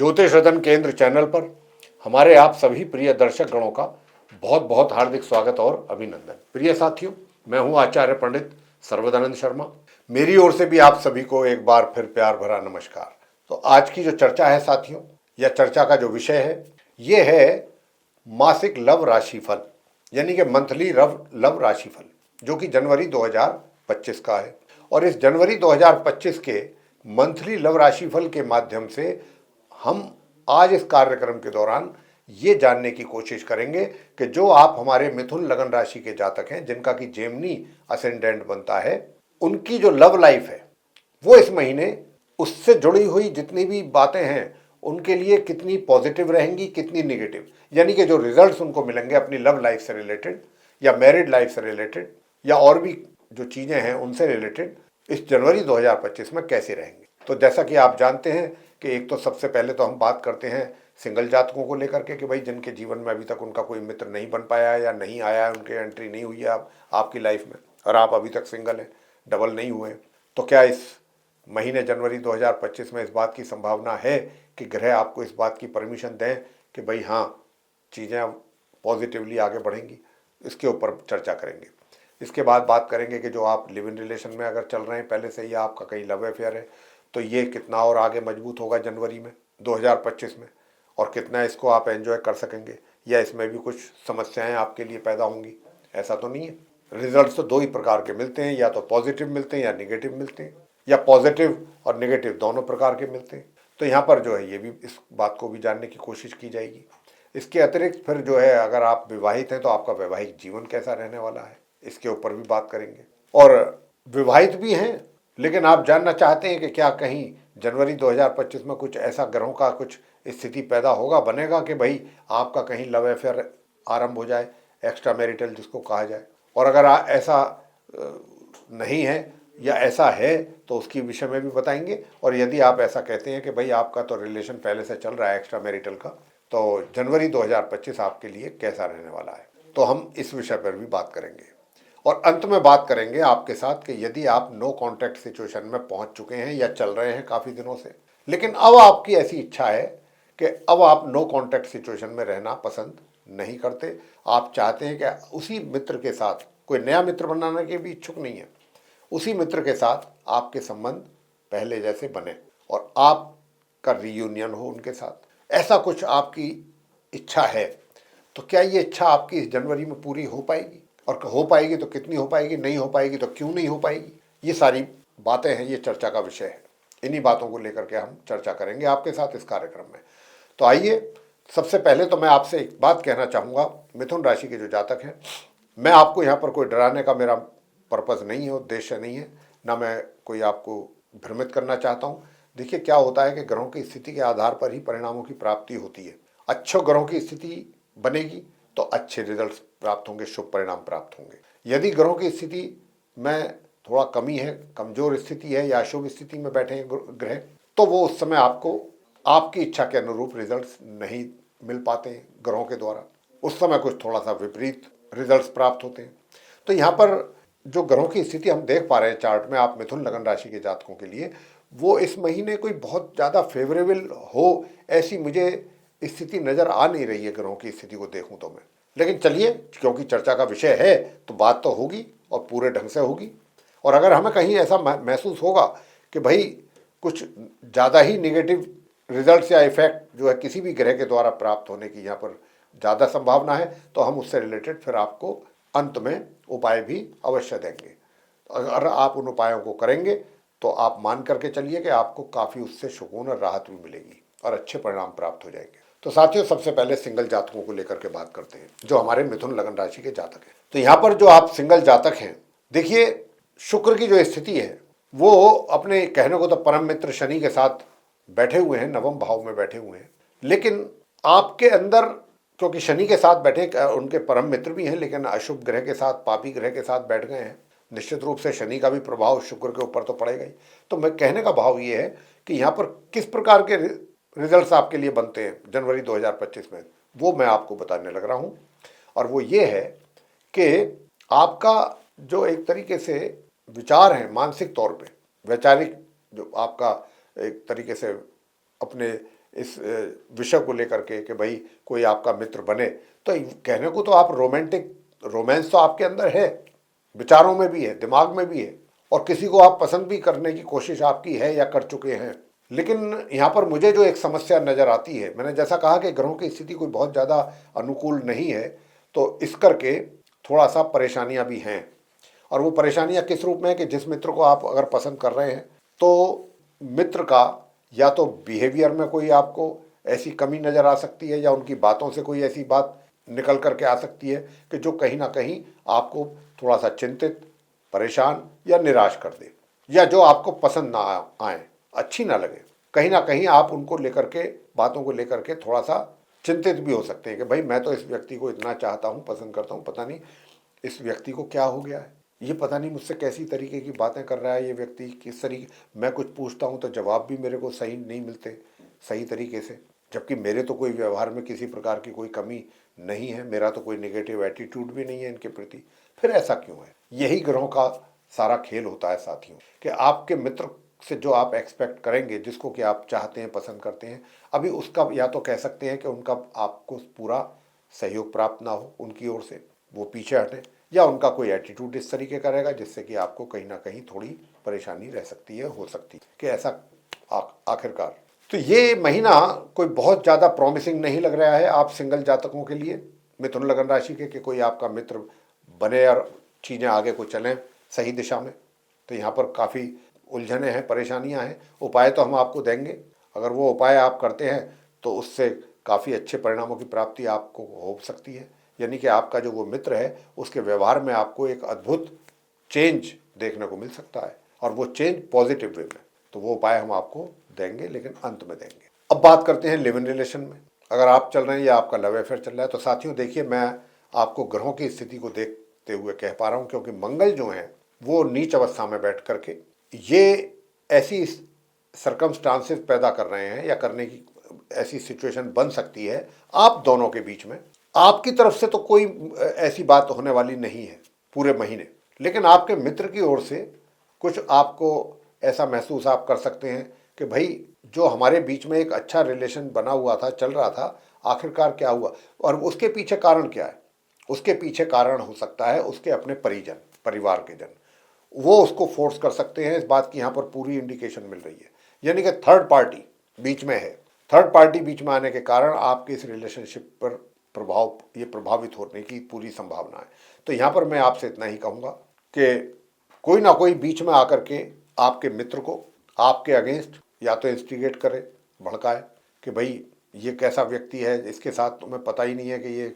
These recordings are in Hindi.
ज्योतिष रतन केंद्र चैनल पर हमारे आप सभी प्रिय दर्शक गणों का बहुत बहुत हार्दिक स्वागत और अभिनंदन। प्रिय साथियों, मैं हूं आचार्य पंडित सर्वदानंद शर्मा। मेरी ओर से भी आप सभी को एक बार फिर प्यार भरा नमस्कार। तो आज की जो चर्चा है साथियों, या चर्चा का जो विषय है, ये है मासिक लव राशिफल, यानी कि मंथली लव राशिफल, जो कि जनवरी 2025 का है। और इस जनवरी 2025 के मंथली लव राशिफल के माध्यम से हम आज इस कार्यक्रम के दौरान ये जानने की कोशिश करेंगे कि जो आप हमारे मिथुन लगन राशि के जातक हैं, जिनका कि जेमिनी असेंडेंट बनता है, उनकी जो लव लाइफ है वो इस महीने उससे जुड़ी हुई जितनी भी बातें हैं उनके लिए कितनी पॉजिटिव रहेंगी, कितनी निगेटिव, यानी कि जो रिजल्ट्स उनको मिलेंगे अपनी लव लाइफ से रिलेटेड या मैरिड लाइफ से रिलेटेड या और भी जो चीज़ें हैं उनसे रिलेटेड इस जनवरी 2025 में कैसे रहेंगे। तो जैसा कि आप जानते हैं कि एक तो सबसे पहले तो हम बात करते हैं सिंगल जातकों को लेकर के कि भाई जिनके जीवन में अभी तक उनका कोई मित्र नहीं बन पाया है या नहीं आया है, उनकी एंट्री नहीं हुई है आपकी लाइफ में, और आप अभी तक सिंगल हैं, डबल नहीं हुए, तो क्या इस महीने जनवरी 2025 में इस बात की संभावना है कि ग्रह आपको इस बात की परमिशन दें कि भाई हाँ, चीज़ें पॉजिटिवली आगे बढ़ेंगी। इसके ऊपर चर्चा करेंगे। इसके बाद बात करेंगे कि जो आप लिव इन रिलेशन में अगर चल रहे हैं पहले से ही, आपका कहीं लव अफेयर है, तो ये कितना और आगे मजबूत होगा जनवरी में 2025 में, और कितना इसको आप एंजॉय कर सकेंगे, या इसमें भी कुछ समस्याएं आपके लिए पैदा होंगी। ऐसा तो नहीं है। रिजल्ट्स तो दो ही प्रकार के मिलते हैं, या तो पॉजिटिव मिलते हैं या निगेटिव मिलते हैं, या पॉजिटिव और निगेटिव दोनों प्रकार के मिलते हैं। तो यहाँ पर जो है ये भी इस बात को भी जानने की कोशिश की जाएगी। इसके अतिरिक्त फिर जो है, अगर आप विवाहित हैं तो आपका वैवाहिक जीवन कैसा रहने वाला है, इसके ऊपर भी बात करेंगे। और विवाहित भी हैं लेकिन आप जानना चाहते हैं कि क्या कहीं जनवरी 2025 में कुछ ऐसा ग्रहों का कुछ स्थिति पैदा होगा, बनेगा कि भाई आपका कहीं लव अफेयर आरंभ हो जाए, एक्स्ट्रा मैरिटल जिसको कहा जाए। और अगर ऐसा नहीं है या ऐसा है तो उसकी विषय में भी बताएंगे। और यदि आप ऐसा कहते हैं कि भाई आपका तो रिलेशन पहले से चल रहा है एक्स्ट्रा मैरिटल का, तो जनवरी 2025 आपके लिए कैसा रहने वाला है, तो हम इस विषय पर भी बात करेंगे। और अंत में बात करेंगे आपके साथ कि यदि आप नो कॉन्टैक्ट सिचुएशन में पहुंच चुके हैं या चल रहे हैं काफ़ी दिनों से, लेकिन अब आपकी ऐसी इच्छा है कि अब आप नो कॉन्टैक्ट सिचुएशन में रहना पसंद नहीं करते, आप चाहते हैं कि उसी मित्र के साथ, कोई नया मित्र बनाने के भी इच्छुक नहीं है, उसी मित्र के साथ आपके संबंध पहले जैसे बने और आपका रीयूनियन हो उनके साथ, ऐसा कुछ आपकी इच्छा है, तो क्या ये इच्छा आपकी इस जनवरी में पूरी हो पाएगी? और हो पाएगी तो कितनी हो पाएगी, नहीं हो पाएगी तो क्यों नहीं हो पाएगी? ये सारी बातें हैं, ये चर्चा का विषय है। इन्हीं बातों को लेकर के हम चर्चा करेंगे आपके साथ इस कार्यक्रम में। तो आइए, सबसे पहले तो मैं आपसे एक बात कहना चाहूँगा, मिथुन राशि के जो जातक हैं, मैं आपको यहाँ पर कोई डराने का मेरा पर्पज़ नहीं है, उद्देश्य नहीं है, ना मैं कोई आपको भ्रमित करना चाहता हूँ। देखिए क्या होता है कि ग्रहों की स्थिति के आधार पर ही परिणामों की प्राप्ति होती है। अच्छे ग्रहों की स्थिति बनेगी तो अच्छे रिजल्ट्स प्राप्त होंगे, शुभ परिणाम प्राप्त होंगे। यदि ग्रहों की स्थिति में थोड़ा कमी है, कमजोर स्थिति है या अशुभ स्थिति में बैठे हैं ग्रह, तो वो उस समय आपको आपकी इच्छा के अनुरूप रिजल्ट्स नहीं मिल पाते हैं ग्रहों के द्वारा। उस समय कुछ थोड़ा सा विपरीत रिजल्ट्स प्राप्त होते हैं। तो यहाँ पर जो ग्रहों की स्थिति हम देख पा रहे हैं चार्ट में, आप मिथुन लगन राशि के जातकों के लिए, वो इस महीने कोई बहुत ज़्यादा फेवरेबल हो ऐसी मुझे स्थिति नज़र आ नहीं रही है ग्रहों की स्थिति को देखूं तो मैं। लेकिन चलिए, क्योंकि चर्चा का विषय है तो बात तो होगी और पूरे ढंग से होगी। और अगर हमें कहीं ऐसा महसूस होगा कि भाई कुछ ज़्यादा ही निगेटिव रिजल्ट्स या इफेक्ट जो है किसी भी ग्रह के द्वारा प्राप्त होने की यहाँ पर ज़्यादा संभावना है, तो हम उससे रिलेटेड फिर आपको अंत में उपाय भी अवश्य देंगे। अगर आप उन उपायों को करेंगे तो आप मान करके चलिए कि आपको काफ़ी उससे सुकून और राहत भी मिलेगी और अच्छे परिणाम प्राप्त हो जाएंगे। तो साथियों, सबसे पहले सिंगल जातकों को लेकर के बात करते हैं, जो हमारे मिथुन लगन राशि के जातक हैं। तो यहाँ पर जो आप सिंगल जातक हैं, देखिए शुक्र की जो स्थिति है वो अपने कहने को तो परम मित्र शनि के साथ बैठे हुए हैं, नवम भाव में बैठे हुए हैं, लेकिन आपके अंदर, क्योंकि शनि के साथ बैठे उनके परम मित्र भी हैं, लेकिन अशुभ ग्रह के साथ, पापी ग्रह के साथ बैठ गए हैं, निश्चित रूप से शनि का भी प्रभाव शुक्र के ऊपर तो पड़ेगा ही। तो मैं कहने का भाव ये है कि यहाँ पर किस प्रकार के रिजल्ट्स आपके लिए बनते हैं जनवरी 2025 में, वो मैं आपको बताने लग रहा हूँ। और वो ये है कि आपका जो एक तरीके से विचार है मानसिक तौर पे, वैचारिक जो आपका एक तरीके से अपने इस विषय को लेकर के कि भाई कोई आपका मित्र बने, तो कहने को तो आप रोमांस तो आपके अंदर है, विचारों में भी है, दिमाग में भी है, और किसी को आप पसंद भी करने की कोशिश आपकी है या कर चुके हैं। लेकिन यहाँ पर मुझे जो एक समस्या नज़र आती है, मैंने जैसा कहा कि ग्रहों की स्थिति कोई बहुत ज़्यादा अनुकूल नहीं है, तो इस करके थोड़ा सा परेशानियाँ भी हैं। और वो परेशानियाँ किस रूप में है कि जिस मित्र को आप अगर पसंद कर रहे हैं तो मित्र का या तो बिहेवियर में कोई आपको ऐसी कमी नज़र आ सकती है, या उनकी बातों से कोई ऐसी बात निकल करके आ सकती है कि जो कहीं ना कहीं आपको थोड़ा सा चिंतित, परेशान या निराश कर दे, या जो आपको पसंद ना आए, अच्छी ना लगे। कहीं ना कहीं आप उनको लेकर के, बातों को लेकर के थोड़ा सा चिंतित भी हो सकते हैं कि भाई मैं तो इस व्यक्ति को इतना चाहता हूँ, पसंद करता हूँ, पता नहीं इस व्यक्ति को क्या हो गया है, ये पता नहीं मुझसे कैसी तरीके की बातें कर रहा है ये व्यक्ति, किस तरीके, मैं कुछ पूछता हूँ तो जवाब भी मेरे को सही नहीं मिलते सही तरीके से, जबकि मेरे तो कोई व्यवहार में किसी प्रकार की कोई कमी नहीं है, मेरा तो कोई नेगेटिव एटीट्यूड भी नहीं है इनके प्रति, फिर ऐसा क्यों है। यही ग्रहों का सारा खेल होता है साथियों, कि आपके मित्र से जो आप एक्सपेक्ट करेंगे, जिसको कि आप चाहते हैं, पसंद करते हैं, अभी उसका या तो कह सकते हैं कि उनका आपको पूरा सहयोग प्राप्त ना हो उनकी ओर से, वो पीछे हटें, या उनका कोई एटीट्यूड इस तरीके का रहेगा जिससे कि आपको कहीं ना कहीं थोड़ी परेशानी रह सकती है, हो सकती है कि ऐसा आखिरकार। तो ये महीना कोई बहुत ज़्यादा प्रॉमिसिंग नहीं लग रहा है आप सिंगल जातकों के लिए, मिथुन लगन राशि के, कि कोई आपका मित्र बने और चीज़ें आगे को चलें सही दिशा में। तो यहाँ पर काफ़ी उलझने हैं, परेशानियाँ हैं। उपाय तो हम आपको देंगे, अगर वो उपाय आप करते हैं तो उससे काफ़ी अच्छे परिणामों की प्राप्ति आपको हो सकती है, यानी कि आपका जो वो मित्र है उसके व्यवहार में आपको एक अद्भुत चेंज देखने को मिल सकता है, और वो चेंज पॉजिटिव वे में। तो वो उपाय हम आपको देंगे, लेकिन अंत में देंगे। अब बात करते हैं लिव इन रिलेशन में। अगर आप चल रहे हैं या आपका लव अफेयर चल रहा है, तो साथियों देखिए, मैं आपको ग्रहों की स्थिति को देखते हुए कह पा रहा हूँ, क्योंकि मंगल जो है वो नीच अवस्था में बैठ करके ये ऐसी सरकमस्टांसेस पैदा कर रहे हैं, या करने की ऐसी सिचुएशन बन सकती है आप दोनों के बीच में। आपकी तरफ से तो कोई ऐसी बात होने वाली नहीं है पूरे महीने, लेकिन आपके मित्र की ओर से कुछ आपको ऐसा महसूस आप कर सकते हैं कि भाई जो हमारे बीच में एक अच्छा रिलेशन बना हुआ था, चल रहा था, आखिरकार क्या हुआ, और उसके पीछे कारण क्या है। उसके पीछे कारण हो सकता है उसके अपने परिजन, परिवार के जन, वो उसको फोर्स कर सकते हैं। इस बात की यहाँ पर पूरी इंडिकेशन मिल रही है, यानी कि थर्ड पार्टी बीच में है। थर्ड पार्टी बीच में आने के कारण आपके इस रिलेशनशिप पर प्रभावित होने की पूरी संभावना है। तो यहाँ पर मैं आपसे इतना ही कहूँगा कि कोई ना कोई बीच में आकर के आपके मित्र को आपके अगेंस्ट या तो इंस्टिगेट करे, भड़काए कि भाई ये कैसा व्यक्ति है, इसके साथ तुम्हें पता ही नहीं है कि ये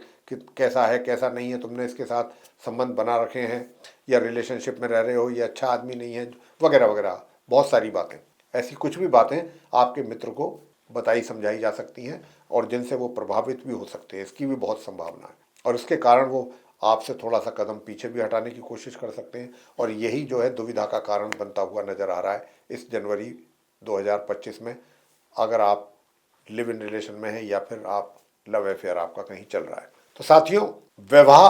कैसा है कैसा नहीं है, तुमने इसके साथ संबंध बना रखे हैं या रिलेशनशिप में रह रहे हो, ये अच्छा आदमी नहीं है, वगैरह वगैरह, बहुत सारी बातें, ऐसी कुछ भी बातें आपके मित्र को बताई समझाई जा सकती हैं, और जिनसे वो प्रभावित भी हो सकते हैं, इसकी भी बहुत संभावना है, और इसके कारण वो आपसे थोड़ा सा कदम पीछे भी हटाने की कोशिश कर सकते हैं। और यही जो है दुविधा का कारण बनता हुआ नजर आ रहा है इस जनवरी 2025 में, अगर आप लिव इन रिलेशन में है या फिर आप लव अफेयर आपका कहीं चल रहा है। तो साथियों, विवाह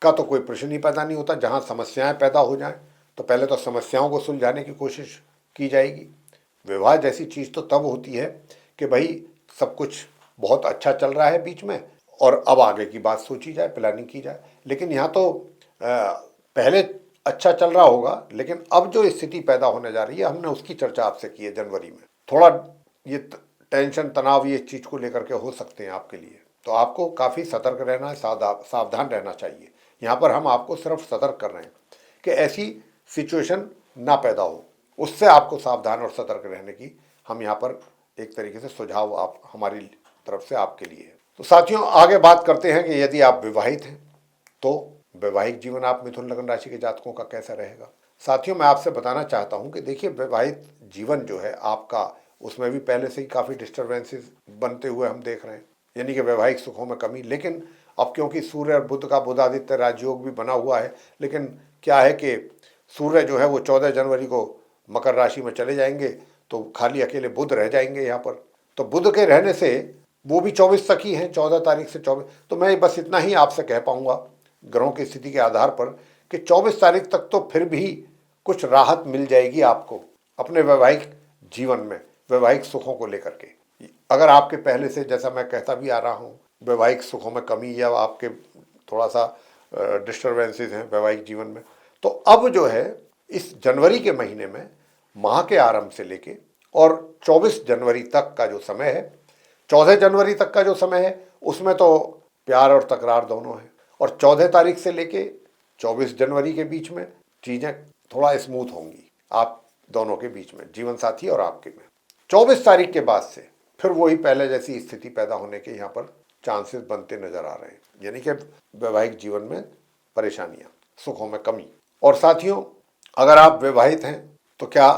का तो कोई प्रश्न ही पैदा नहीं होता। जहां समस्याएं पैदा हो जाएं तो पहले तो समस्याओं को सुलझाने की कोशिश की जाएगी। विवाह जैसी चीज़ तो तब होती है कि भाई सब कुछ बहुत अच्छा चल रहा है बीच में, और अब आगे की बात सोची जाए, प्लानिंग की जाए। लेकिन यहाँ तो पहले अच्छा चल रहा होगा, लेकिन अब जो स्थिति पैदा होने जा रही है, हमने उसकी चर्चा आपसे की है जनवरी में। थोड़ा ये टेंशन, तनाव ये चीज़ को लेकर के हो सकते हैं आपके लिए, तो आपको काफ़ी सतर्क रहना, सावधान रहना चाहिए। यहाँ पर हम आपको सिर्फ सतर्क कर रहे हैं कि ऐसी सिचुएशन ना पैदा हो, उससे आपको सावधान और सतर्क रहने की हम यहाँ पर एक तरीके से सुझाव आप हमारी तरफ से आपके लिए है। तो साथियों, आगे बात करते हैं कि यदि आप विवाहित हैं तो वैवाहिक जीवन आप मिथुन लगन राशि के जातकों का कैसा रहेगा। साथियों, मैं आपसे बताना चाहता हूं कि देखिए, वैवाहिक जीवन जो है आपका, उसमें भी पहले से ही काफ़ी डिस्टर्बेंसेस बनते हुए हम देख रहे हैं, यानी कि वैवाहिक सुखों में कमी। लेकिन अब क्योंकि सूर्य और बुध का बुधादित्य राजयोग भी बना हुआ है, लेकिन क्या है कि सूर्य जो है वो 14 जनवरी को मकर राशि में चले जाएंगे, तो खाली अकेले बुध रह जाएंगे यहाँ पर। तो बुध के रहने से वो भी 24 तक ही हैं, 14 तारीख से 24। तो मैं बस इतना ही आपसे कह पाऊंगा ग्रहों की स्थिति के आधार पर कि 24 तारीख तक तो फिर भी कुछ राहत मिल जाएगी आपको अपने वैवाहिक जीवन में, वैवाहिक सुखों को लेकर के। अगर आपके पहले से, जैसा मैं कहता भी आ रहा हूँ, वैवाहिक सुखों में कमी या आपके थोड़ा सा डिस्टर्बेंसेस हैं वैवाहिक जीवन में, तो अब जो है इस जनवरी के महीने में माह के आरंभ से लेके और 24 जनवरी तक का जो समय है, 14 जनवरी तक का जो समय है उसमें तो प्यार और तकरार दोनों है, और 14 तारीख से लेके 24 जनवरी के बीच में चीज़ें थोड़ा स्मूथ होंगी आप दोनों के बीच में, जीवन साथी और आपके में। 24 तारीख के बाद से फिर वही पहले जैसी स्थिति पैदा होने के यहाँ पर चांसेस बनते नजर आ रहे हैं, यानी कि वैवाहिक जीवन में परेशानियां, सुखों में कमी। और साथियों, अगर आप विवाहित हैं तो क्या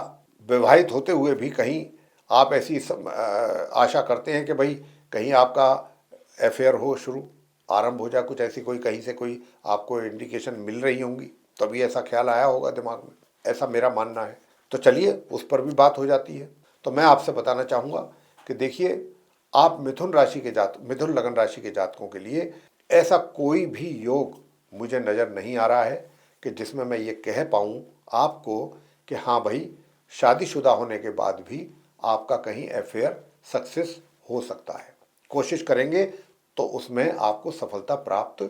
विवाहित होते हुए भी कहीं आप ऐसी आशा करते हैं कि भाई कहीं आपका अफेयर हो, शुरू आरंभ हो जाए, कुछ ऐसी कोई कहीं से कोई आपको इंडिकेशन मिल रही होंगी, तभी ऐसा ख्याल आया होगा दिमाग में, ऐसा मेरा मानना है। तो चलिए उस पर भी बात हो जाती है। तो मैं आपसे बताना चाहूँगा कि देखिए, आप मिथुन लगन राशि के जातकों के लिए ऐसा कोई भी योग मुझे नज़र नहीं आ रहा है कि जिसमें मैं ये कह पाऊँ आपको कि हाँ भाई, शादीशुदा होने के बाद भी आपका कहीं अफेयर सक्सेस हो सकता है। कोशिश करेंगे तो उसमें आपको सफलता प्राप्त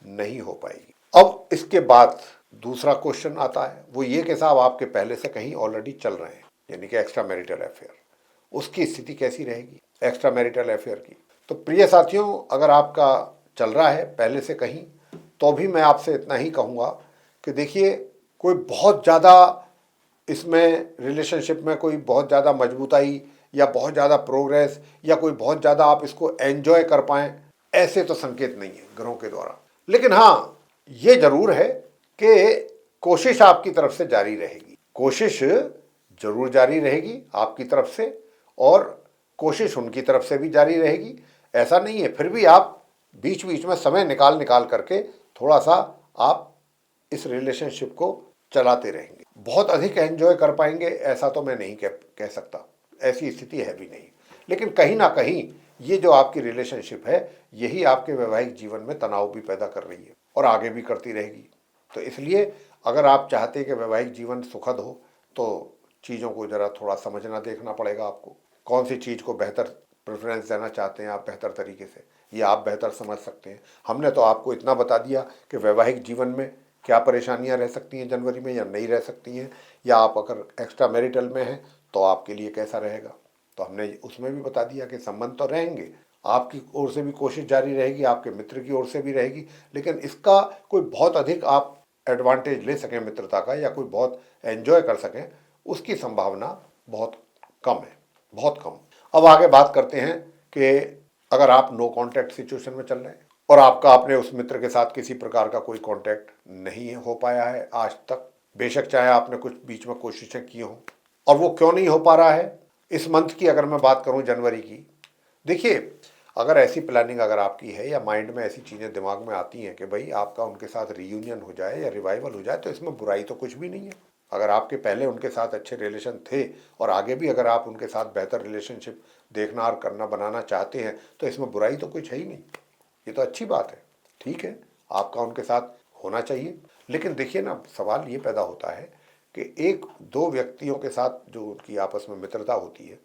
नहीं हो पाएगी। अब इसके बाद दूसरा क्वेश्चन आता है, वो ये कि साहब आपके पहले से कहीं ऑलरेडी चल रहे हैं, यानी कि एक्स्ट्रा मैरिटल अफेयर, उसकी स्थिति कैसी रहेगी एक्स्ट्रा मैरिटल अफेयर की। तो प्रिय साथियों, अगर आपका चल रहा है पहले से कहीं, तो भी मैं आपसे इतना ही कहूँगा कि देखिए, कोई बहुत ज़्यादा इसमें रिलेशनशिप में कोई बहुत ज़्यादा मजबूताई या बहुत ज़्यादा प्रोग्रेस या कोई बहुत ज़्यादा आप इसको एंजॉय कर पाएँ, ऐसे तो संकेत नहीं है ग्रहों के द्वारा। लेकिन हाँ, ये जरूर है कि कोशिश आपकी तरफ से जारी रहेगी, कोशिश जरूर जारी रहेगी आपकी तरफ से, और कोशिश उनकी तरफ से भी जारी रहेगी। ऐसा नहीं है, फिर भी आप बीच बीच में समय निकाल निकाल करके थोड़ा सा आप इस रिलेशनशिप को चलाते रहेंगे। बहुत अधिक एंजॉय कर पाएंगे ऐसा तो मैं नहीं कह सकता, ऐसी स्थिति है भी नहीं। लेकिन कहीं ना कहीं ये जो आपकी रिलेशनशिप है, यही आपके वैवाहिक जीवन में तनाव भी पैदा कर रही है और आगे भी करती रहेगी। तो इसलिए अगर आप चाहते हैं कि वैवाहिक जीवन सुखद हो, तो चीज़ों को ज़रा थोड़ा समझना देखना पड़ेगा आपको। कौन सी चीज़ को बेहतर प्रेफरेंस देना चाहते हैं आप बेहतर तरीके से, ये आप बेहतर समझ सकते हैं। हमने तो आपको इतना बता दिया कि वैवाहिक जीवन में क्या परेशानियां रह सकती हैं जनवरी में या नहीं रह सकती हैं, या आप अगर एक्स्ट्रा मैरिटल में हैं तो आपके लिए कैसा रहेगा। तो हमने उसमें भी बता दिया कि संबंध तो रहेंगे, आपकी ओर से भी कोशिश जारी रहेगी, आपके मित्र की ओर से भी रहेगी, लेकिन इसका कोई बहुत अधिक आप एडवांटेज ले सकें मित्रता का, या कोई बहुत एंजॉय कर सकें, उसकी संभावना बहुत कम है, बहुत कम। अब आगे बात करते हैं कि अगर आप नो कांटेक्ट सिचुएशन में चल रहे हैं और आपका अपने उस मित्र के साथ किसी प्रकार का कोई कांटेक्ट नहीं हो पाया है आज तक, बेशक चाहे आपने कुछ बीच में कोशिशें की हों, और वो क्यों नहीं हो पा रहा है इस मंथ की अगर मैं बात करूं जनवरी की, देखिए, अगर ऐसी प्लानिंग अगर आपकी है या माइंड में ऐसी चीज़ें दिमाग में आती हैं कि भाई आपका उनके साथ रीयूनियन हो जाए या रिवाइवल हो जाए, तो इसमें बुराई तो कुछ भी नहीं है। अगर आपके पहले उनके साथ अच्छे रिलेशन थे और आगे भी अगर आप उनके साथ बेहतर रिलेशनशिप देखना और करना बनाना चाहते हैं, तो इसमें बुराई तो कुछ है ही नहीं, ये तो अच्छी बात है, ठीक है, आपका उनके साथ होना चाहिए। लेकिन देखिए ना, सवाल ये पैदा होता है कि एक दो व्यक्तियों के साथ जो उनकी आपस में मित्रता होती है,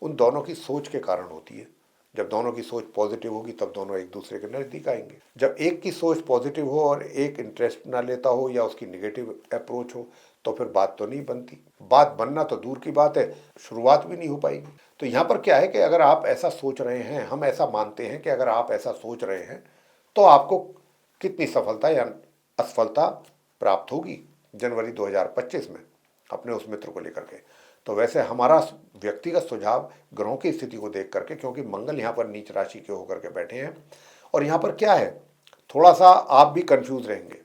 उन दोनों की सोच के कारण होती है। जब दोनों की सोच पॉजिटिव होगी तब दोनों एक दूसरे के नज़दीक आएंगे। जब एक की सोच पॉजिटिव हो और एक इंटरेस्ट ना लेता हो या उसकी निगेटिव अप्रोच हो, तो फिर बात तो नहीं बनती। बात बनना तो दूर की बात है, शुरुआत भी नहीं हो पाएगी। तो यहाँ पर क्या है कि अगर आप ऐसा सोच रहे हैं, हम ऐसा मानते हैं कि अगर आप ऐसा सोच रहे हैं, तो आपको कितनी सफलता या असफलता प्राप्त होगी जनवरी 2025 में अपने उस मित्र को लेकर के। तो वैसे हमारा व्यक्तिगत सुझाव ग्रहों की स्थिति को देख करके, क्योंकि मंगल यहाँ पर नीच राशि के होकर के बैठे हैं, और यहाँ पर क्या है, थोड़ा सा आप भी कंफ्यूज रहेंगे।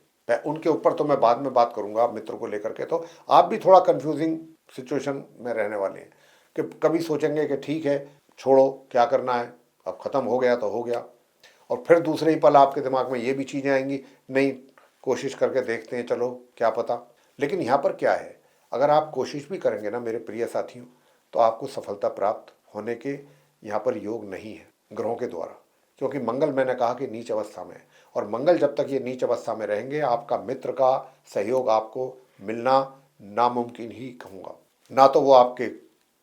उनके ऊपर तो मैं बाद में बात करूंगा मित्र को लेकर के, तो आप भी थोड़ा कंफ्यूजिंग सिचुएशन में रहने वाले हैं कि कभी सोचेंगे कि ठीक है छोड़ो क्या करना है, अब ख़त्म हो गया तो हो गया, और फिर दूसरे ही पल आपके दिमाग में ये भी चीज़ें आएंगी, नहीं कोशिश करके देखते हैं चलो क्या पता। लेकिन यहाँ पर क्या है, अगर आप कोशिश भी करेंगे ना मेरे प्रिय साथियों, तो आपको सफलता प्राप्त होने के यहाँ पर योग नहीं है ग्रहों के द्वारा, क्योंकि मंगल मैंने कहा कि नीच अवस्था में है, और मंगल जब तक ये नीच अवस्था में रहेंगे आपका मित्र का सहयोग आपको मिलना नामुमकिन ही कहूँगा। ना तो वो आपके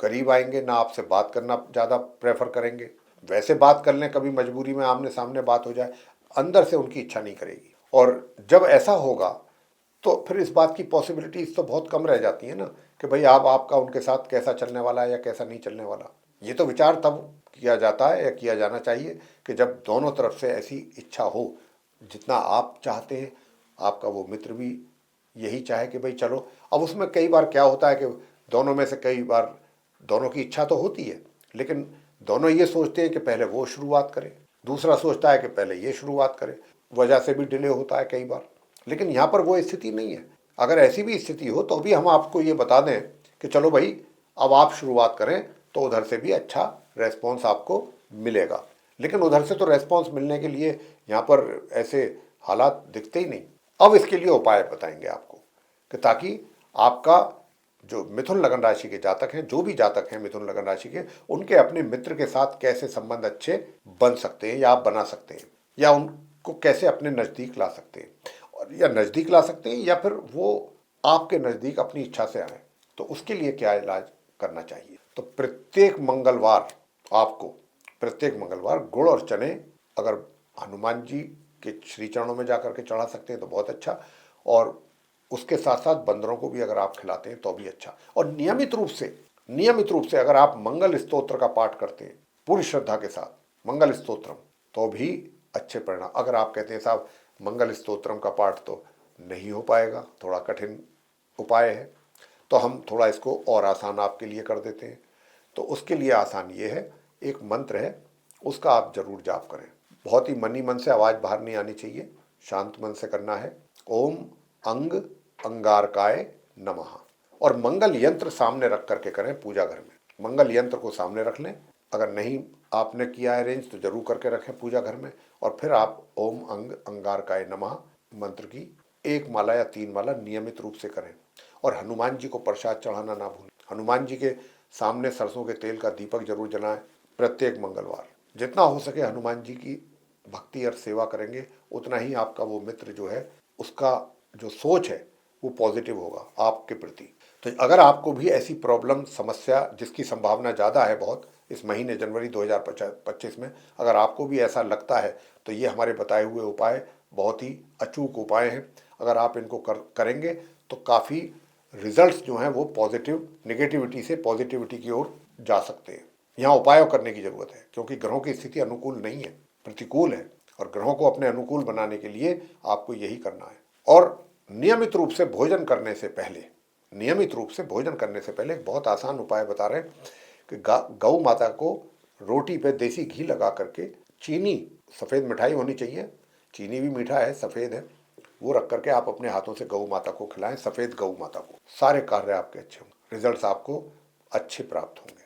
करीब आएंगे, ना आपसे बात करना ज़्यादा प्रेफर करेंगे। वैसे बात कर लें, कभी मजबूरी में आमने सामने बात हो जाए, अंदर से उनकी इच्छा नहीं करेगी। और जब ऐसा होगा तो फिर इस बात की पॉसिबिलिटीज तो बहुत कम रह जाती है ना कि भाई आपका उनके साथ कैसा चलने वाला है या कैसा नहीं चलने वाला। ये तो विचार तब किया जाता है या किया जाना चाहिए कि जब दोनों तरफ से ऐसी इच्छा हो, जितना आप चाहते हैं आपका वो मित्र भी यही चाहे कि भाई चलो। अब उसमें कई बार क्या होता है कि दोनों में से कई बार दोनों की इच्छा तो होती है, लेकिन दोनों ये सोचते हैं कि पहले वो शुरुआत करे, दूसरा सोचता है कि पहले ये शुरुआत करे, वजह से भी डिले होता है कई बार। लेकिन यहाँ पर वो स्थिति नहीं है। अगर ऐसी भी स्थिति हो तो भी हम आपको ये बता दें कि चलो भाई अब आप शुरुआत करें, तो उधर से भी अच्छा रेस्पॉन्स आपको मिलेगा। लेकिन उधर से तो रेस्पॉन्स मिलने के लिए यहाँ पर ऐसे हालात दिखते ही नहीं। अब इसके लिए उपाय बताएंगे आपको कि ताकि आपका जो मिथुन लगन राशि के जातक हैं, जो भी जातक हैं मिथुन लगन राशि के, उनके अपने मित्र के साथ कैसे संबंध अच्छे बन सकते हैं या आप बना सकते हैं, या उनको कैसे अपने नज़दीक ला सकते हैं, और या नज़दीक ला सकते हैं या फिर वो आपके नज़दीक अपनी इच्छा से आए। तो उसके लिए क्या इलाज करना चाहिए? तो प्रत्येक मंगलवार आपको, प्रत्येक मंगलवार गुड़ और चने अगर हनुमान जी के श्री चरणों में जाकर के चढ़ा सकते हैं तो बहुत अच्छा, और उसके साथ साथ बंदरों को भी अगर आप खिलाते हैं तो भी अच्छा। और नियमित रूप से अगर आप मंगल स्तोत्र का पाठ करते हैं पूरी श्रद्धा के साथ मंगल स्तोत्रम, तो भी अच्छे परिणाम। अगर आप कहते हैं साहब मंगल स्तोत्रम का पाठ तो नहीं हो पाएगा, थोड़ा कठिन उपाय है, तो हम थोड़ा इसको और आसान आपके लिए कर देते हैं। तो उसके लिए आसान ये है, एक मंत्र है, उसका आप जरूर जाप करें। बहुत ही मनी मन से, आवाज़ बाहर नहीं आनी चाहिए, शांत मन से करना है। ओम अंग अंगारकाय नमः। और मंगल यंत्र सामने रख करके करें पूजा घर में। मंगल यंत्र को सामने रख लें, अगर नहीं आपने किया अरेंज तो जरूर करके रखें पूजा घर में। और फिर आप ओम अंग अंगारकाय नमः मंत्र की 1 माला या 3 माला नियमित रूप से करें। और हनुमान जी को प्रसाद चढ़ाना ना भूलें। हनुमान जी के सामने सरसों के तेल का दीपक जरूर जलाएं प्रत्येक मंगलवार। जितना हो सके हनुमान जी की भक्ति और सेवा करेंगे, उतना ही आपका वो मित्र जो है उसका जो सोच है वो पॉजिटिव होगा आपके प्रति। तो अगर आपको भी ऐसी प्रॉब्लम, समस्या जिसकी संभावना ज़्यादा है बहुत इस महीने जनवरी 2025 में, अगर आपको भी ऐसा लगता है तो ये हमारे बताए हुए उपाय बहुत ही अचूक उपाय हैं। अगर आप इनको करेंगे तो काफ़ी रिजल्ट्स जो हैं वो पॉजिटिव, नेगेटिविटी से पॉजिटिविटी की ओर जा सकते हैं। यहाँ उपायों करने की ज़रूरत है क्योंकि ग्रहों की स्थिति अनुकूल नहीं है, प्रतिकूल है, और ग्रहों को अपने अनुकूल बनाने के लिए आपको यही करना है। और नियमित रूप से भोजन करने से पहले, नियमित रूप से भोजन करने से पहले एक बहुत आसान उपाय बता रहे हैं कि गौ माता को रोटी पे देसी घी लगा करके, चीनी, सफ़ेद मिठाई होनी चाहिए, चीनी भी मीठा है, सफ़ेद है, वो रख करके आप अपने हाथों से गौ माता को खिलाएं, सफ़ेद गौ माता को। सारे कार्य आपके अच्छे होंगे, रिजल्ट्स आपको अच्छे प्राप्त होंगे।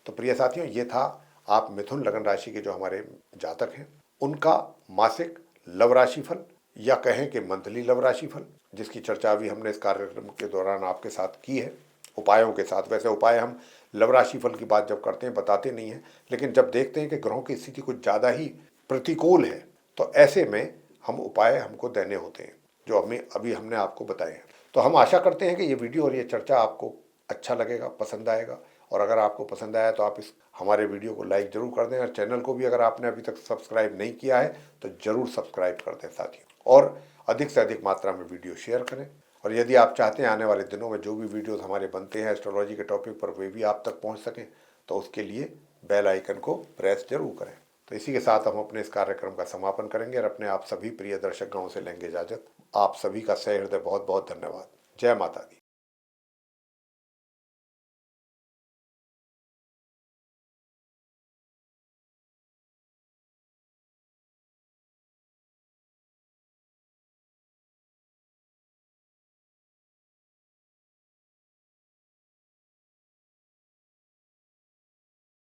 तो प्रिय साथियों, ये था आप मिथुन लगन राशि के जो हमारे जातक हैं उनका मासिक लव राशि फल, या कहें कि मंथली लव राशि फल, जिसकी चर्चा भी हमने इस कार्यक्रम के दौरान आपके साथ की है उपायों के साथ। वैसे उपाय हम लव राशि फल की बात जब करते हैं बताते नहीं हैं, लेकिन जब देखते हैं कि ग्रहों की स्थिति कुछ ज़्यादा ही प्रतिकूल है तो ऐसे में हम उपाय हमको देने होते हैं जो हमने आपको बताए हैं। तो हम आशा करते हैं कि ये वीडियो और ये चर्चा आपको अच्छा लगेगा, पसंद आएगा। और अगर आपको पसंद आया तो आप इस हमारे वीडियो को लाइक जरूर कर दें, और चैनल को भी अगर आपने अभी तक सब्सक्राइब नहीं किया है तो जरूर सब्सक्राइब कर दें साथियों। और अधिक से अधिक मात्रा में वीडियो शेयर करें। और यदि आप चाहते हैं आने वाले दिनों में जो भी वीडियोस हमारे बनते हैं एस्ट्रोलॉजी के टॉपिक पर वे भी आप तक पहुंच सकें, तो उसके लिए बेल आइकन को प्रेस जरूर करें। तो इसी के साथ हम अपने इस कार्यक्रम का समापन करेंगे और अपने आप सभी प्रिय दर्शकगणों से लेंगे इजाजत। आप सभी का सह हृदय बहुत बहुत धन्यवाद। जय माता दी।